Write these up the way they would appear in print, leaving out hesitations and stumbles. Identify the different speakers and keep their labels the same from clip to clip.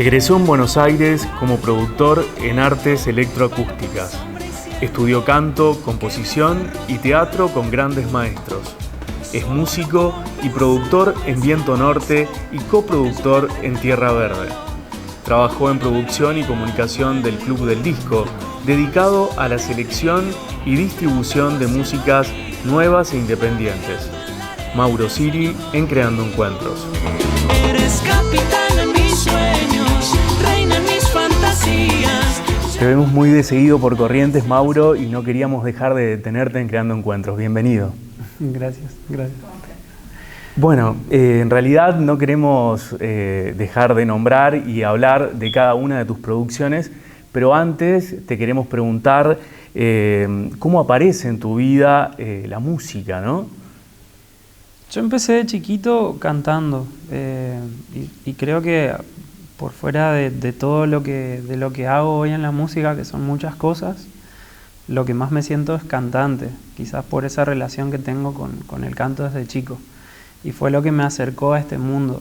Speaker 1: Egresó en Buenos Aires como productor en artes electroacústicas. Estudió canto, composición y teatro con grandes maestros. Es músico y productor en Viento Norte y coproductor en Tierra Verde. Trabajó en producción y comunicación del Club del Disco, dedicado a la selección y distribución de músicas nuevas e independientes. Mauro Siri en Creando Encuentros.
Speaker 2: Eres capitán en mis sueños, reina en mis fantasías.
Speaker 1: Te vemos muy de seguido por Corrientes, Mauro, y no queríamos dejar de tenerte en Creando Encuentros. Bienvenido.
Speaker 3: Gracias.
Speaker 1: Bueno, en realidad no queremos dejar de nombrar y hablar de cada una de tus producciones, pero antes te queremos preguntar cómo aparece en tu vida la música, ¿no?
Speaker 3: Yo empecé de chiquito cantando y creo que por fuera de todo lo que hago hoy en la música, que son muchas cosas, lo que más me siento es cantante, quizás por esa relación que tengo con el canto desde chico. Y fue lo que me acercó a este mundo.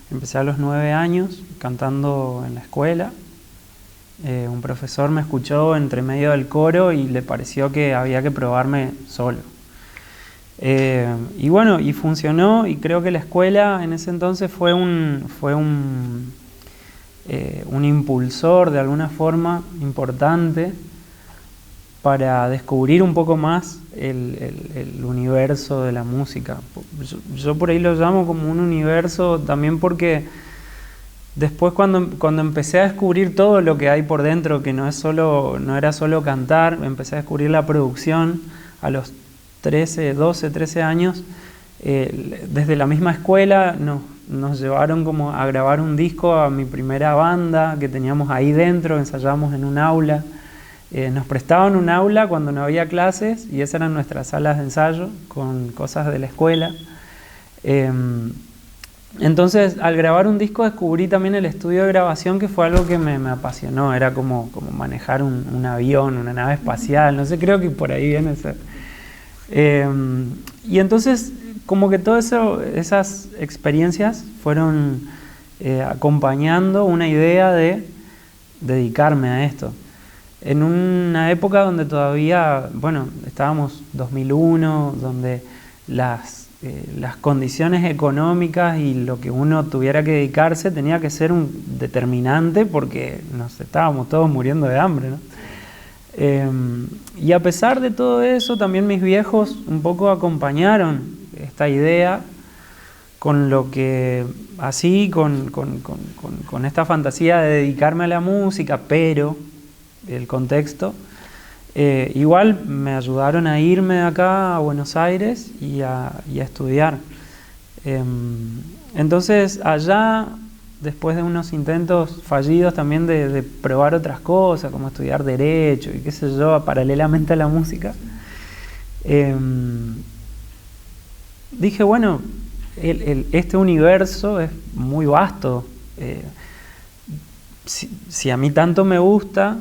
Speaker 3: Empecé a los 9 años cantando en la escuela. Un profesor me escuchó entre medio del coro y le pareció que había que probarme solo. Y bueno, y funcionó, y creo que la escuela en ese entonces fue un impulsor de alguna forma importante para descubrir un poco más el universo de la música. Yo por ahí lo llamo como un universo también porque después cuando empecé a descubrir todo lo que hay por dentro, que no era solo cantar, empecé a descubrir la producción a los 12, 13 años, desde la misma escuela nos llevaron como a grabar un disco a mi primera banda que teníamos ahí dentro, ensayábamos en un aula. Nos prestaban un aula cuando no había clases y esas eran nuestras salas de ensayo con cosas de la escuela. Entonces, al grabar un disco descubrí también el estudio de grabación, que fue algo que me apasionó. Era como manejar un avión, una nave espacial, no sé, creo que por ahí viene ese. Y entonces, como que todas esas experiencias fueron acompañando una idea de dedicarme a esto. En una época donde todavía, estábamos 2001, donde las condiciones económicas y lo que uno tuviera que dedicarse tenía que ser un determinante porque nos estábamos todos muriendo de hambre, ¿no? Y a pesar de todo eso, también mis viejos un poco acompañaron esta idea con lo que, así, con esta fantasía de dedicarme a la música, pero el contexto, igual me ayudaron a irme de acá a Buenos Aires y a estudiar. Entonces allá, después de unos intentos fallidos también de probar otras cosas, como estudiar Derecho y qué sé yo, paralelamente a la música, dije, bueno, este universo es muy vasto. Si a mí tanto me gusta,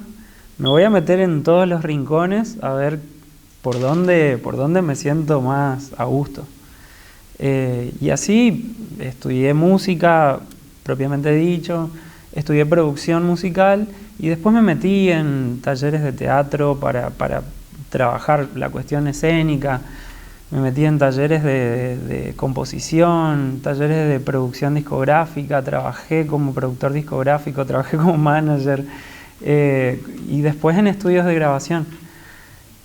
Speaker 3: me voy a meter en todos los rincones a ver por dónde me siento más a gusto. Y así estudié música, propiamente dicho, estudié producción musical y después me metí en talleres de teatro para trabajar la cuestión escénica. Me metí en talleres de composición, talleres de producción discográfica, trabajé como productor discográfico, trabajé como manager. Y después en estudios de grabación.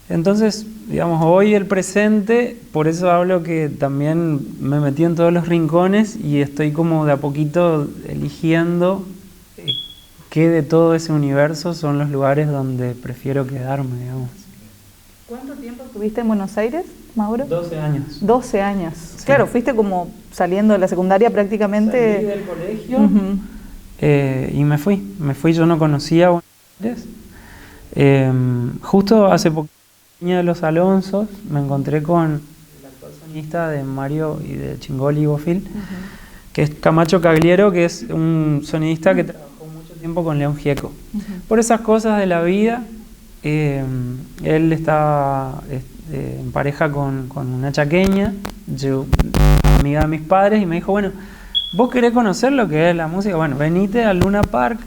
Speaker 3: Entonces, digamos, hoy el presente, por eso hablo que también me metí en todos los rincones y estoy como de a poquito eligiendo qué de todo ese universo son los lugares donde prefiero quedarme, digamos.
Speaker 4: ¿Cuánto tiempo estuviste en Buenos Aires, Mauro?
Speaker 3: 12 años.
Speaker 4: 12 años.
Speaker 3: Sí.
Speaker 4: Claro, fuiste como saliendo de la secundaria prácticamente.
Speaker 3: Salí del colegio y me fui, yo no conocía Buenos Aires. Justo hace poco de los Alonsos me encontré con el actual sonidista de Mario y de Chingoli y Bofil, que es Camacho Cagliero, que es un sonidista que trabajó mucho tiempo con León Gieco. Por esas cosas de la vida, él estaba en pareja con una chaqueña, amiga de mis padres, y me dijo, bueno, vos querés conocer lo que es la música, bueno, venite al Luna Park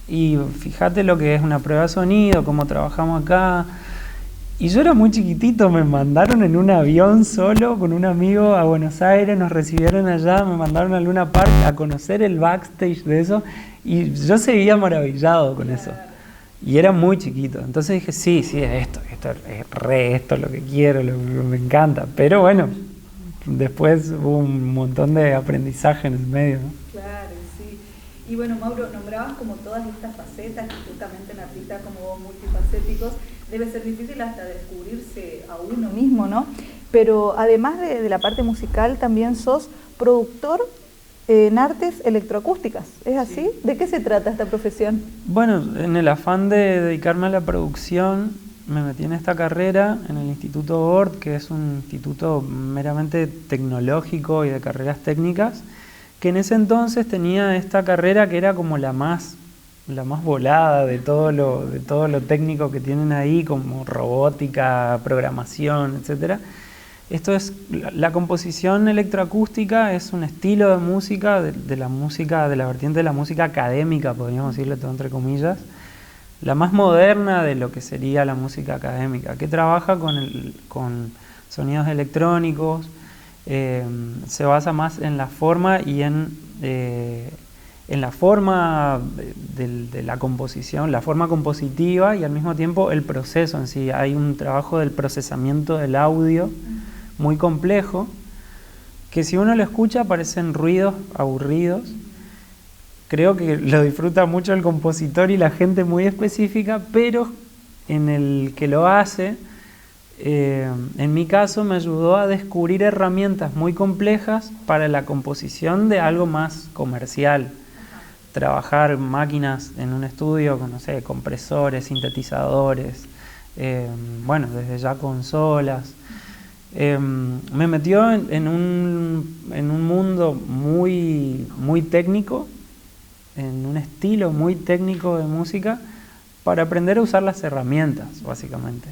Speaker 3: y fíjate lo que es una prueba de sonido, cómo trabajamos acá. Y yo era muy chiquitito, me mandaron en un avión solo con un amigo a Buenos Aires, nos recibieron allá, me mandaron al Luna Park a conocer el backstage de eso y yo seguía maravillado con eso. Y era muy chiquito, entonces dije, sí, es esto es lo que quiero, lo que me encanta. Pero bueno, después hubo un montón de aprendizaje en el medio, ¿no?
Speaker 4: Claro, sí. Y bueno, Mauro, nombrabas como todas estas facetas, que justamente en artistas como vos, multifacéticos, debe ser difícil hasta descubrirse a uno mismo, ¿no? Pero además de la parte musical, también sos productor en artes electroacústicas, ¿es así? ¿De qué se trata esta profesión?
Speaker 3: Bueno, en el afán de dedicarme a la producción, me metí en esta carrera en el Instituto Ort, que es un instituto meramente tecnológico y de carreras técnicas, que en ese entonces tenía esta carrera que era como la más volada de todo lo técnico que tienen ahí, como robótica, programación, etcétera. Esto es, la composición electroacústica es un estilo de música, de la vertiente de la música académica, podríamos decirle todo entre comillas, la más moderna de lo que sería la música académica, que trabaja con sonidos electrónicos, se basa más en la forma y en la forma de la composición, la forma compositiva y al mismo tiempo el proceso en sí. Hay un trabajo del procesamiento del audio muy complejo, que si uno lo escucha parecen ruidos aburridos. Creo que lo disfruta mucho el compositor y la gente muy específica, pero en el que lo hace, en mi caso me ayudó a descubrir herramientas muy complejas para la composición de algo más comercial. Trabajar máquinas en un estudio con, no sé, compresores, sintetizadores, bueno, desde ya consolas. Me metió en un mundo muy técnico, en un estilo muy técnico de música, para aprender a usar las herramientas, básicamente.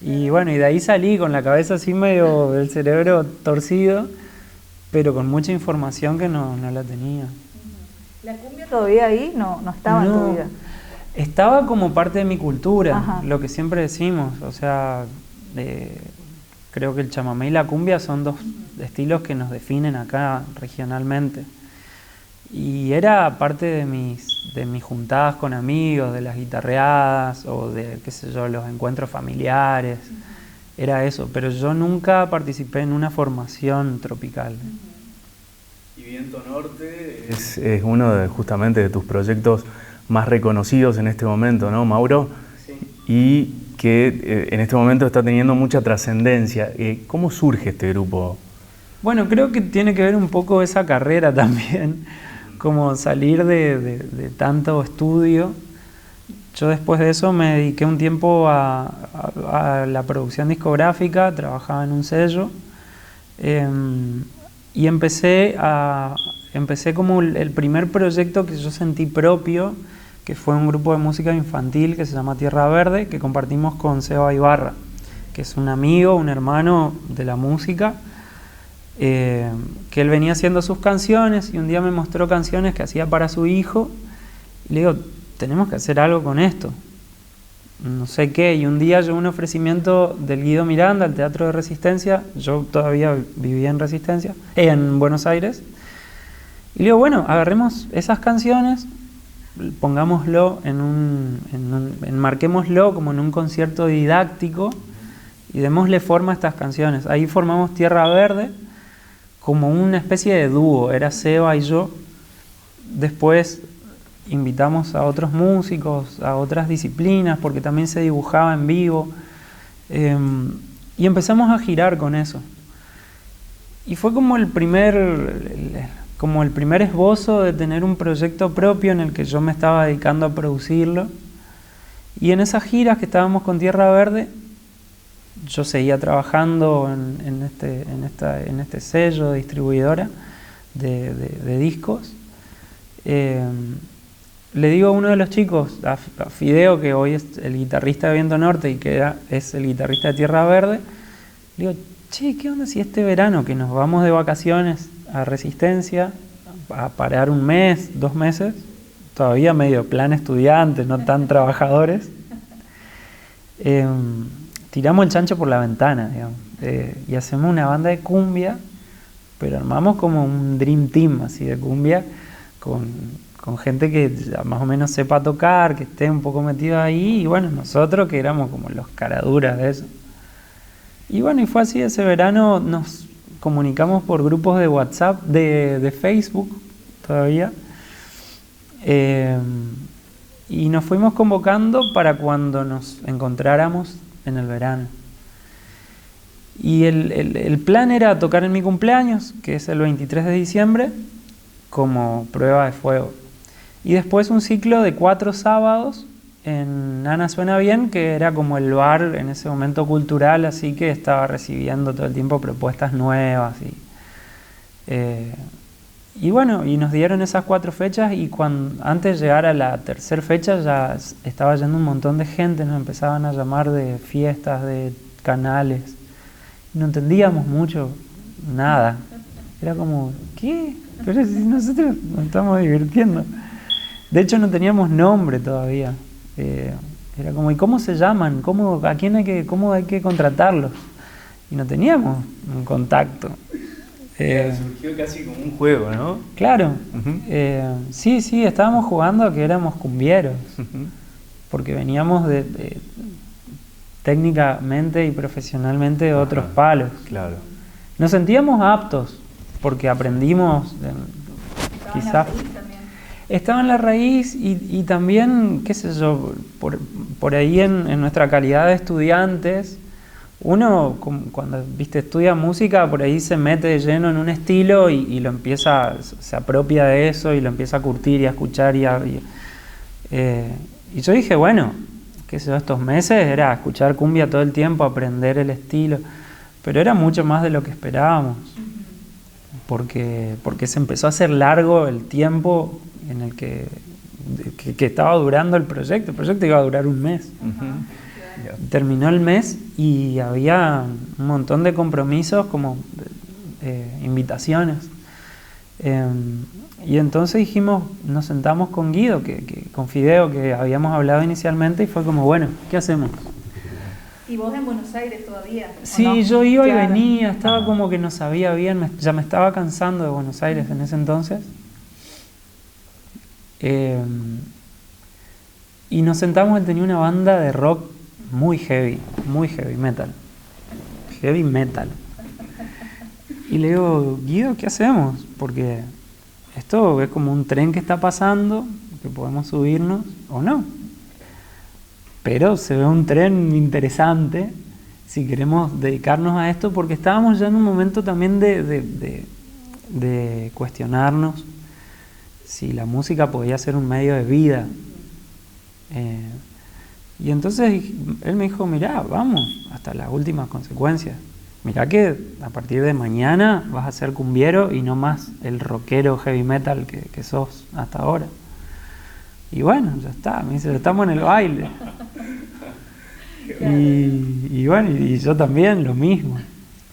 Speaker 3: Y bueno, y de ahí salí con la cabeza así medio del cerebro torcido, pero con mucha información que no la tenía.
Speaker 4: ¿La cumbia todavía ahí no estaba en tu vida?
Speaker 3: Estaba como parte de mi cultura,
Speaker 4: Ajá.
Speaker 3: lo que siempre decimos, o sea, creo que el chamamé y la cumbia son dos estilos que nos definen acá regionalmente. Y era parte de mis juntadas con amigos, de las guitarreadas o de, qué sé yo, los encuentros familiares. Era eso, pero yo nunca participé en una formación tropical.
Speaker 1: Y Viento Norte es uno justamente de tus proyectos más reconocidos en este momento, ¿no, Mauro? Sí. Y que en este momento está teniendo mucha trascendencia. ¿Cómo surge este grupo?
Speaker 3: Bueno, creo que tiene que ver un poco esa carrera también, como salir de tanto estudio. Yo después de eso me dediqué un tiempo a la producción discográfica, trabajaba en un sello, y empecé como el primer proyecto que yo sentí propio, que fue un grupo de música infantil que se llama Tierra Verde, que compartimos con Seba Ibarra, que es un amigo, un hermano de la música, que él venía haciendo sus canciones y un día me mostró canciones que hacía para su hijo y le digo, tenemos que hacer algo con esto, no sé qué. Y un día llegó un ofrecimiento del Guido Miranda al Teatro de Resistencia, yo todavía vivía en Resistencia, en Buenos Aires, y le digo, bueno, agarremos esas canciones, pongámoslo enmarquémoslo como en un concierto didáctico y démosle forma a estas canciones. Ahí formamos Tierra Verde como una especie de dúo, era Seba y yo. Después invitamos a otros músicos, a otras disciplinas, porque también se dibujaba en vivo, y empezamos a girar con eso. Y fue como el primer esbozo de tener un proyecto propio en el que yo me estaba dedicando a producirlo. Y en esas giras que estábamos con Tierra Verde, yo seguía trabajando en este sello de distribuidora de discos. Le digo a uno de los chicos, a Fideo, que hoy es el guitarrista de Viento Norte y que es el guitarrista de Tierra Verde, le digo, che, ¿qué onda si este verano que nos vamos de vacaciones a Resistencia, a parar un mes, 2 meses, todavía medio plan estudiante, no tan trabajadores. Tiramos el chancho por la ventana, digamos, y hacemos una banda de cumbia, pero armamos como un dream team así de cumbia, con gente que ya más o menos sepa tocar, que esté un poco metido ahí, y bueno, nosotros que éramos como los caraduras de eso. Y bueno, y fue así, ese verano nos comunicamos por grupos de WhatsApp, de Facebook todavía, y nos fuimos convocando para cuando nos encontráramos en el verano. Y el plan era tocar en mi cumpleaños, que es el 23 de diciembre, como prueba de fuego. Y después un ciclo de 4 sábados en Ana Suena Bien, que era como el bar en ese momento cultural, así que estaba recibiendo todo el tiempo propuestas nuevas. Y bueno, y nos dieron esas 4 fechas, y antes de llegar a la tercera fecha ya estaba yendo un montón de gente, nos empezaban a llamar de fiestas, de canales. No entendíamos mucho, nada. Era como, ¿qué? Pero si nosotros nos estamos divirtiendo. De hecho no teníamos nombre todavía. Era como, ¿y cómo se llaman? ¿Cómo hay que contratarlos? Y no teníamos un contacto.
Speaker 1: Surgió casi como un juego, ¿no?
Speaker 3: Claro.
Speaker 1: Uh-huh.
Speaker 3: Sí, estábamos jugando a que éramos cumbieros.
Speaker 1: Uh-huh.
Speaker 3: Porque veníamos de técnicamente y profesionalmente de otros palos.
Speaker 1: Claro.
Speaker 3: Nos sentíamos aptos porque aprendimos quizás estaba en la raíz y también, qué sé yo, por ahí en nuestra calidad de estudiantes, uno cuando estudia música, por ahí se mete de lleno en un estilo y lo se apropia de eso y lo empieza a curtir y a escuchar y yo dije, bueno, qué sé yo, estos meses era escuchar cumbia todo el tiempo, aprender el estilo, pero era mucho más de lo que esperábamos, porque se empezó a hacer largo el tiempo en el que estaba durando el proyecto. El proyecto iba a durar un mes. Uh-huh. Yeah. Terminó el mes y había un montón de compromisos como invitaciones. Y entonces dijimos, nos sentamos con Guido, con Fideo, que habíamos hablado inicialmente, y fue como, bueno, ¿qué hacemos?
Speaker 4: ¿Y vos en Buenos Aires todavía?
Speaker 3: Sí, no? Yo iba y venía, estaba como que no sabía bien, ya me estaba cansando de Buenos Aires en ese entonces. Y nos sentamos, él tenía una banda de rock muy heavy metal. Heavy metal. Y le digo, Guido, ¿qué hacemos? Porque esto es como un tren que está pasando, que podemos subirnos o no. Pero se ve un tren interesante si queremos dedicarnos a esto, porque estábamos ya en un momento también de cuestionarnos si la música podía ser un medio de vida. Y entonces él me dijo, mirá, vamos hasta las últimas consecuencias. Mirá que a partir de mañana vas a ser cumbiero y no más el rockero heavy metal que sos hasta ahora. Y bueno, ya está, me dice, estamos en el baile. Y bueno, y yo también, lo mismo.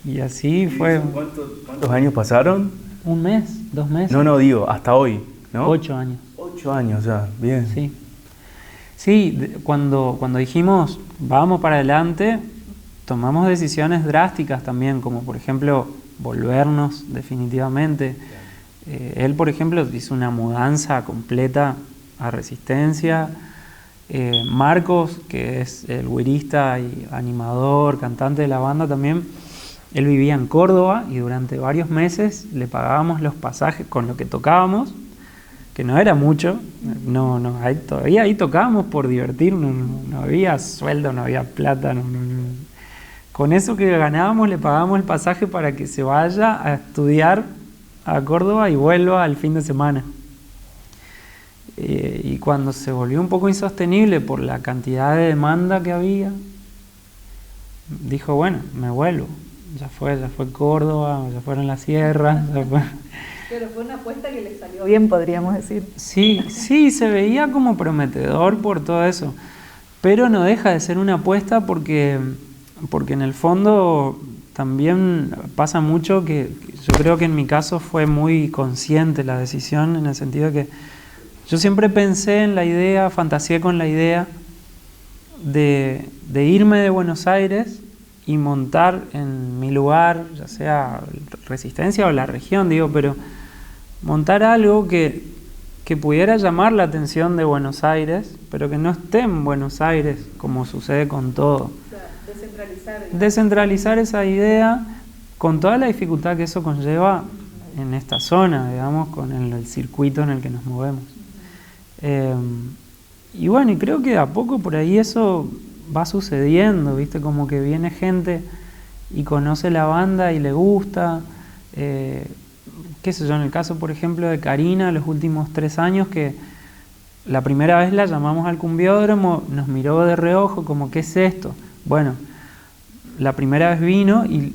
Speaker 3: Y así fue.
Speaker 1: ¿Cuántos años pasaron?
Speaker 3: 1 mes, 2 meses.
Speaker 1: No, digo, hasta hoy, ¿no?
Speaker 3: 8 años.
Speaker 1: 8 años ya, bien.
Speaker 3: Sí. Sí, cuando dijimos, vamos para adelante, tomamos decisiones drásticas también, como por ejemplo, volvernos definitivamente. Él, por ejemplo, hizo una mudanza completa a Resistencia. Marcos, que es el güirista y animador, cantante de la banda también, él vivía en Córdoba y durante varios meses le pagábamos los pasajes con lo que tocábamos, que no era mucho, todavía ahí tocábamos por divertirnos, no había sueldo, no había plata, con eso que ganábamos le pagábamos el pasaje para que se vaya a estudiar a Córdoba y vuelva al fin de semana. Y cuando se volvió un poco insostenible por la cantidad de demanda que había, dijo, bueno, me vuelvo. Ya fue Córdoba, ya fueron las sierras.
Speaker 4: Pero fue una apuesta que le salió bien, podríamos decir.
Speaker 3: Sí, se veía como prometedor por todo eso. Pero no deja de ser una apuesta porque en el fondo también pasa mucho que yo creo que en mi caso fue muy consciente la decisión, en el sentido de que yo siempre pensé en la idea, fantaseé con la idea de irme de Buenos Aires y montar en mi lugar, ya sea Resistencia o la región, digo, pero montar algo que pudiera llamar la atención de Buenos Aires, pero que no esté en Buenos Aires, como sucede con todo.
Speaker 4: O sea, descentralizar.
Speaker 3: Descentralizar esa idea con toda la dificultad que eso conlleva en esta zona, digamos, con el circuito en el que nos movemos. Y bueno, y creo que de a poco por ahí eso va sucediendo, ¿viste? Como que viene gente y conoce la banda y le gusta. Qué sé yo, en el caso, por ejemplo, de Karina, los últimos 3 años, que la primera vez la llamamos al cumbiódromo, nos miró de reojo, como, ¿qué es esto? Bueno, la primera vez vino y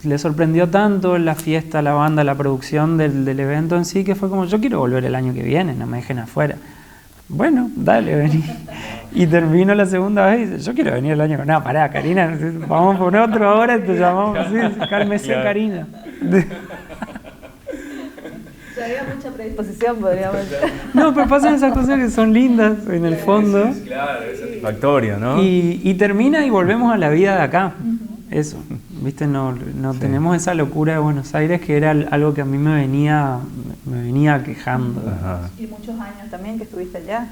Speaker 3: le sorprendió tanto la fiesta, la banda, la producción del evento en sí, que fue como, yo quiero volver el año que viene, no me dejen afuera. Bueno, dale, vení. Y termino la segunda vez y dice, yo quiero venir el año que viene. No, pará, Karina, vamos por otro ahora, te llamamos así, cálmese, claro. Karina.
Speaker 4: Ya había mucha predisposición, podríamos decir.
Speaker 3: No, pero pasan esas cosas que son lindas en el fondo.
Speaker 1: Claro, es satisfactorio, ¿no?
Speaker 3: Y termina y volvemos a la vida de acá. Eso, ¿viste? No sí. Tenemos esa locura de Buenos Aires, que era algo que a mí me venía quejando.
Speaker 1: Ajá.
Speaker 4: Y muchos años también que estuviste allá.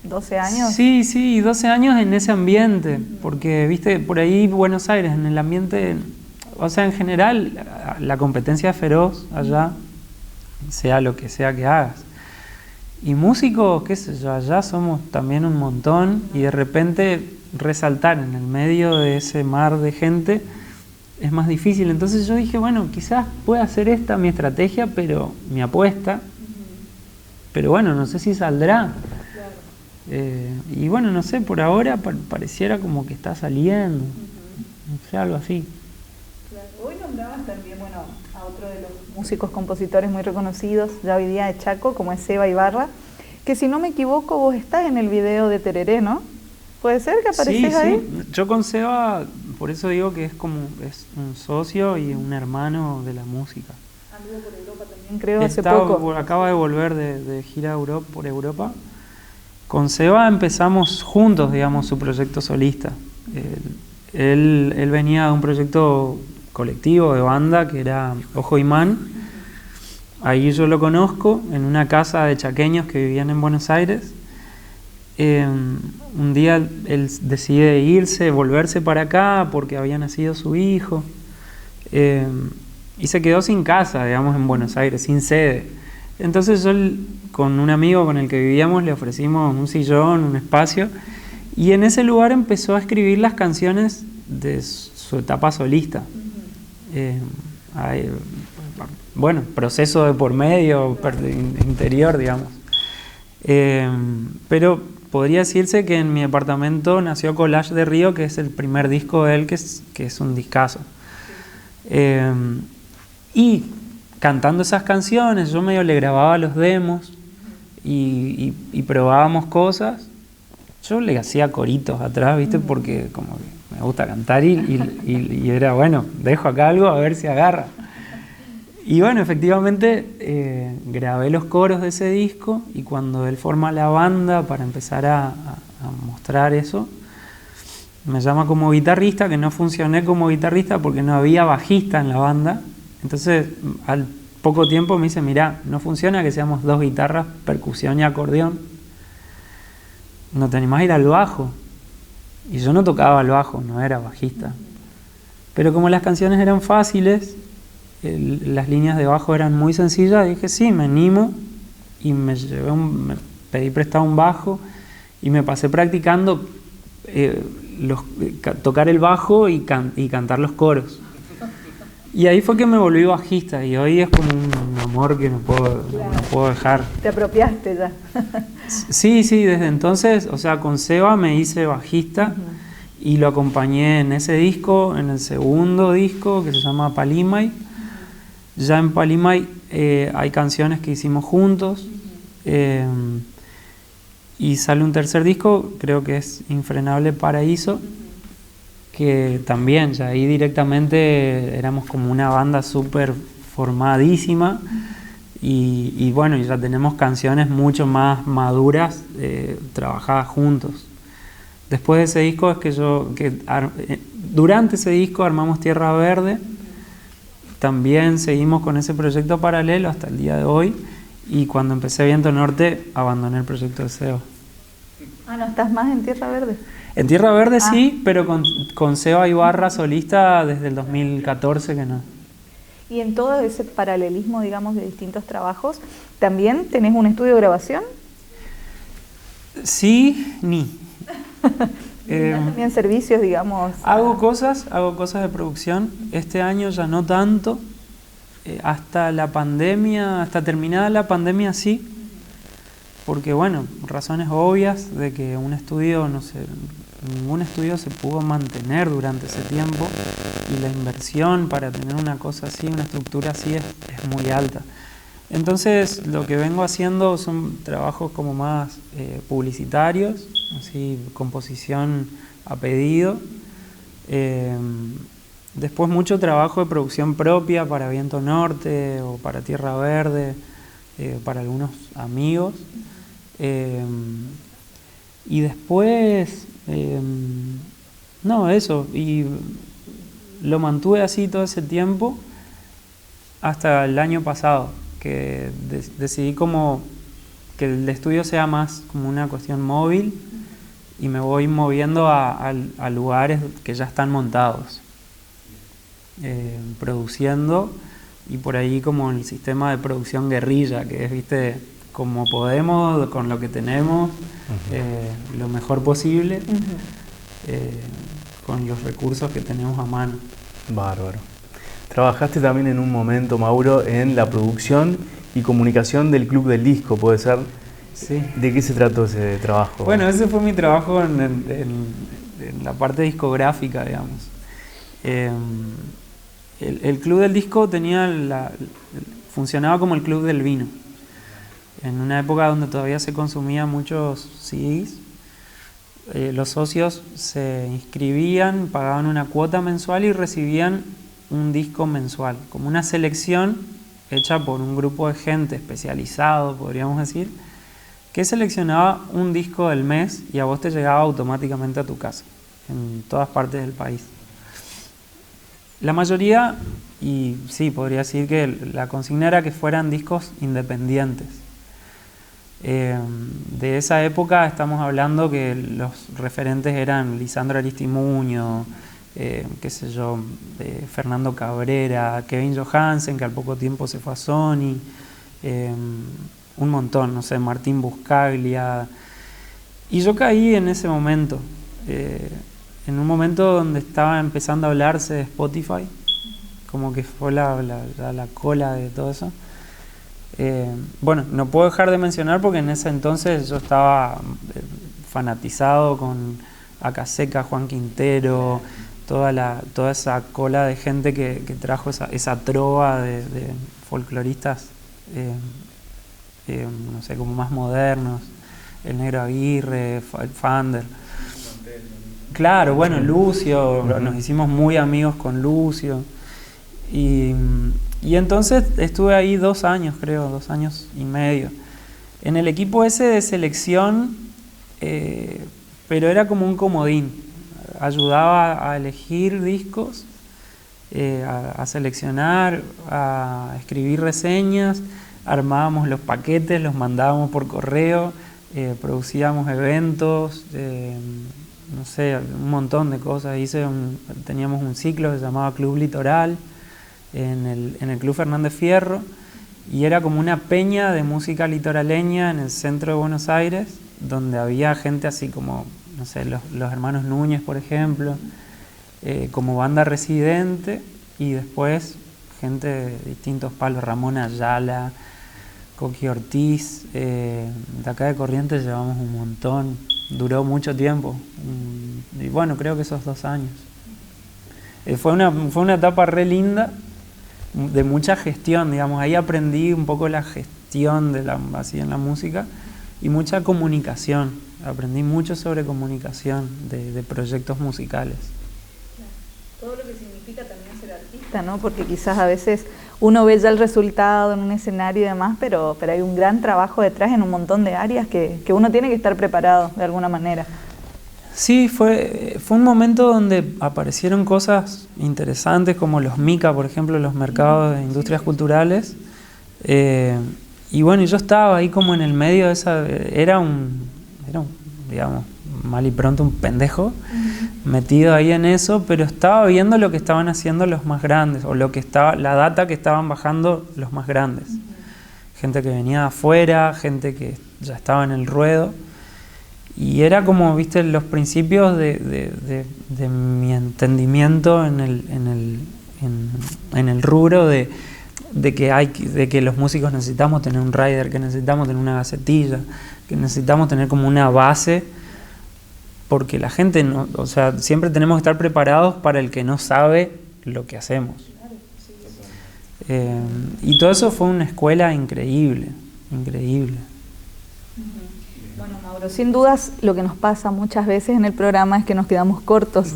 Speaker 4: 12 años.
Speaker 3: Sí, 12 años en ese ambiente, porque, viste, por ahí Buenos Aires, en el ambiente, o sea, en general, la competencia es feroz allá, sea lo que sea que hagas. Y músicos, qué sé yo, allá somos también un montón, y de repente resaltar en el medio de ese mar de gente es más difícil. Entonces yo dije, bueno, quizás pueda ser esta mi estrategia, pero mi apuesta, pero bueno, no sé si saldrá. Y bueno, no sé, por ahora pareciera como que está saliendo, no sé, algo así.
Speaker 4: Claro. Hoy nombrabas también, bueno, a otro de los músicos compositores muy reconocidos ya hoy día de Chaco, como es Seba Ibarra, que si no me equivoco vos estás en el video de Tereré, ¿no? ¿Puede ser que apareces ahí?
Speaker 3: Sí, yo con Seba, por eso digo que es un socio y un hermano de la música.
Speaker 4: Anduvo por Europa también, creo, hace poco.
Speaker 3: Acaba de volver de gira por Europa. Con Seba empezamos juntos, digamos, su proyecto solista. Él venía de un proyecto colectivo, de banda, que era Ojo Imán. Ahí yo lo conozco, en una casa de chaqueños que vivían en Buenos Aires. Un día él decide irse, volverse para acá, porque había nacido su hijo. Y se quedó sin casa, digamos, en Buenos Aires, sin sede. Entonces yo, con un amigo con el que vivíamos, le ofrecimos un sillón, un espacio, y en ese lugar empezó a escribir las canciones de su etapa solista. Bueno, proceso de por medio, interior, digamos. Pero podría decirse que en mi departamento nació Collage de Río, que es el primer disco de él, que es un discazo. Y cantando esas canciones, yo medio le grababa los demos y probábamos cosas. Yo le hacía coritos atrás, ¿viste? Porque como que me gusta cantar y era, bueno, dejo acá algo a ver si agarra. Y bueno, efectivamente grabé los coros de ese disco, y cuando él forma la banda para empezar a mostrar eso, me llama como guitarrista, que no funcioné como guitarrista porque no había bajista en la banda. Entonces al poco tiempo me dice, mirá, no funciona que seamos 2 guitarras, percusión y acordeón, no te animás a ir al bajo. Y yo no tocaba el bajo, no era bajista, pero como las canciones eran fáciles, las líneas de bajo eran muy sencillas, dije sí, me animo, y me pedí prestado un bajo y me pasé practicando tocar el bajo y cantar los coros. Y ahí fue que me volví bajista, y hoy es como un amor que no puedo dejar.
Speaker 4: Te apropiaste ya.
Speaker 3: Sí, desde entonces, o sea, con Seba me hice bajista y lo acompañé en ese disco, en el segundo disco que se llama Palimay. Ya en Palimay hay canciones que hicimos juntos, y sale un tercer disco, creo que es Infrenable Paraíso. que también ya ahí directamente éramos como una banda súper formadísima y bueno, ya tenemos canciones mucho más maduras trabajadas juntos. Después de ese disco es que durante ese disco armamos Tierra Verde, también seguimos con ese proyecto paralelo hasta el día de hoy, y cuando empecé Viento Norte abandoné el proyecto de Seba.
Speaker 4: Ah, ¿no estás más en Tierra Verde?
Speaker 3: En Tierra Verde sí, pero con Seba Ibarra solista desde el 2014 que no.
Speaker 4: Y en todo ese paralelismo, digamos, de distintos trabajos, ¿también tenés un estudio de grabación?
Speaker 3: Sí, ni.
Speaker 4: También servicios, digamos.
Speaker 3: Hago cosas de producción. Este año ya no tanto. Hasta la pandemia, hasta terminada la pandemia sí. Porque bueno, razones obvias de que un estudio, no sé, ningún estudio se pudo mantener durante ese tiempo y la inversión para tener una cosa así, una estructura así es muy alta. Entonces lo que vengo haciendo son trabajos como más publicitarios, así, composición a pedido. Después mucho trabajo de producción propia para Viento Norte o para Tierra Verde, para algunos amigos. Y después, no, eso, y lo mantuve así todo ese tiempo hasta el año pasado, que decidí como que el estudio sea más como una cuestión móvil y me voy moviendo a lugares que ya están montados, produciendo, y por ahí como el sistema de producción guerrilla, que es, viste, como podemos, con lo que tenemos, lo mejor posible, con los recursos que tenemos a mano.
Speaker 1: Bárbaro. Trabajaste también en un momento, Mauro, en la producción y comunicación del Club del Disco, ¿puede ser?
Speaker 3: Sí.
Speaker 1: ¿De qué se trató ese trabajo?
Speaker 3: Bueno, ese fue mi trabajo en la parte discográfica, digamos. El Club del Disco funcionaba como el Club del Vino. En una época donde todavía se consumían muchos CDs, los socios se inscribían, pagaban una cuota mensual y recibían un disco mensual, como una selección hecha por un grupo de gente especializado, podríamos decir, que seleccionaba un disco del mes y a vos te llegaba automáticamente a tu casa, en todas partes del país. La mayoría, y sí, podría decir que la consigna era que fueran discos independientes. De esa época estamos hablando que los referentes eran Lisandro Aristimuño, qué sé yo, Fernando Cabrera, Kevin Johansen, que al poco tiempo se fue a Sony, un montón, no sé, Martín Buscaglia. Y yo caí en ese momento, en un momento donde estaba empezando a hablarse de Spotify, como que fue la cola de todo eso. Bueno, no puedo dejar de mencionar porque en ese entonces yo estaba fanatizado con Acaseca, Juan Quintero, toda esa cola de gente que trajo esa trova de folcloristas, no sé, como más modernos, el Negro Aguirre, Fander. Claro, bueno, Lucio, nos hicimos muy amigos con Lucio. Y entonces estuve ahí 2 años, creo, 2 años y medio. En el equipo ese de selección, pero era como un comodín. Ayudaba a elegir discos, a seleccionar, a escribir reseñas, armábamos los paquetes, los mandábamos por correo, producíamos eventos, no sé, un montón de cosas. Teníamos un ciclo que se llamaba Club Litoral, en el Club Fernández Fierro, y era como una peña de música litoraleña en el centro de Buenos Aires, donde había gente así como, no sé, los hermanos Núñez, por ejemplo, como banda residente, y después gente de distintos palos, Ramón Ayala, Coqui Ortiz, de acá de Corrientes llevamos un montón, duró mucho tiempo, y bueno, creo que esos 2 años. Fue una etapa re linda, de mucha gestión, digamos. Ahí aprendí un poco la gestión así en la música y mucha comunicación. Aprendí mucho sobre comunicación de proyectos musicales.
Speaker 4: todo lo que significa también ser artista, ¿no? Porque quizás a veces uno ve ya el resultado en un escenario y demás, pero hay un gran trabajo detrás en un montón de áreas que uno tiene que estar preparado de alguna manera.
Speaker 3: Sí, fue un momento donde aparecieron cosas interesantes como los MICA, por ejemplo, los mercados de industrias culturales. Y bueno, yo estaba ahí como en el medio de esa... Era un digamos, mal y pronto un pendejo metido ahí en eso, pero estaba viendo lo que estaban haciendo los más grandes, o la data que estaban bajando los más grandes. Gente que venía de afuera, gente que ya estaba en el ruedo. Y era como, viste, los principios de mi entendimiento en el rubro de que los músicos necesitamos tener un rider, que necesitamos tener una gacetilla, que necesitamos tener como una base, porque la gente no, o sea, siempre tenemos que estar preparados para el que no sabe lo que hacemos. Y todo eso fue una escuela increíble, increíble.
Speaker 4: Bueno, Mauro, sin dudas lo que nos pasa muchas veces en el programa es que nos quedamos cortos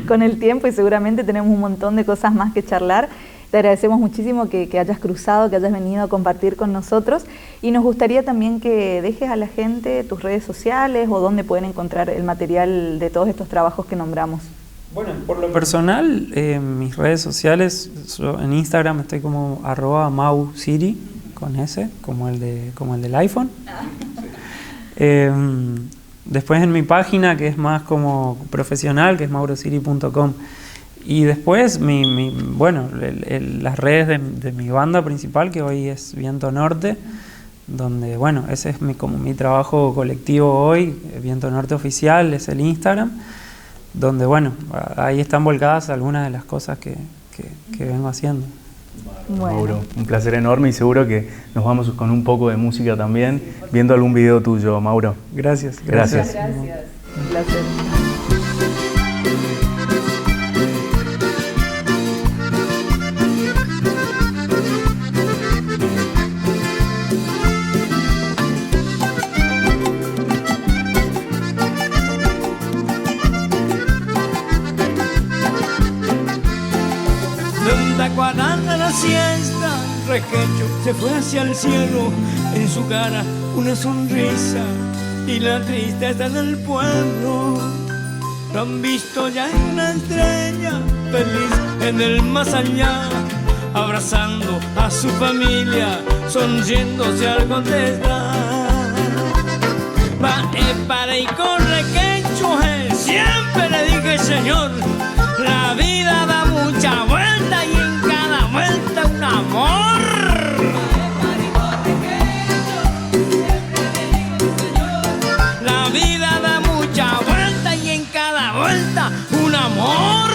Speaker 4: con el tiempo y seguramente tenemos un montón de cosas más que charlar. Te agradecemos muchísimo que hayas cruzado, que hayas venido a compartir con nosotros y nos gustaría también que dejes a la gente tus redes sociales o dónde pueden encontrar el material de todos estos trabajos que nombramos.
Speaker 3: Bueno, por lo personal, mis redes sociales, en Instagram estoy como @MauSiri, con S, como el del iPhone. Después en mi página, que es más como profesional, que es maurosiri.com. Y después, las redes de mi banda principal, que hoy es Viento Norte, donde, bueno, ese es como mi trabajo colectivo hoy, Viento Norte Oficial, es el Instagram, donde, bueno, ahí están volcadas algunas de las cosas que vengo haciendo.
Speaker 4: Bueno.
Speaker 1: Mauro, un placer enorme y seguro que nos vamos con un poco de música también, viendo algún video tuyo, Mauro.
Speaker 3: Gracias.
Speaker 1: Gracias.
Speaker 4: Un placer.
Speaker 2: Cuadrando la siesta, Requecho se fue hacia el cielo, en su cara una sonrisa y la tristeza del pueblo. Lo han visto ya en una estrella, feliz en el más allá, abrazando a su familia, sonriéndose al contestar. Va para y corre Quecho, siempre le dije señor, la vida da mucha vuelta y en cada vuelta un amor. La vida da mucha vuelta y en cada vuelta un amor.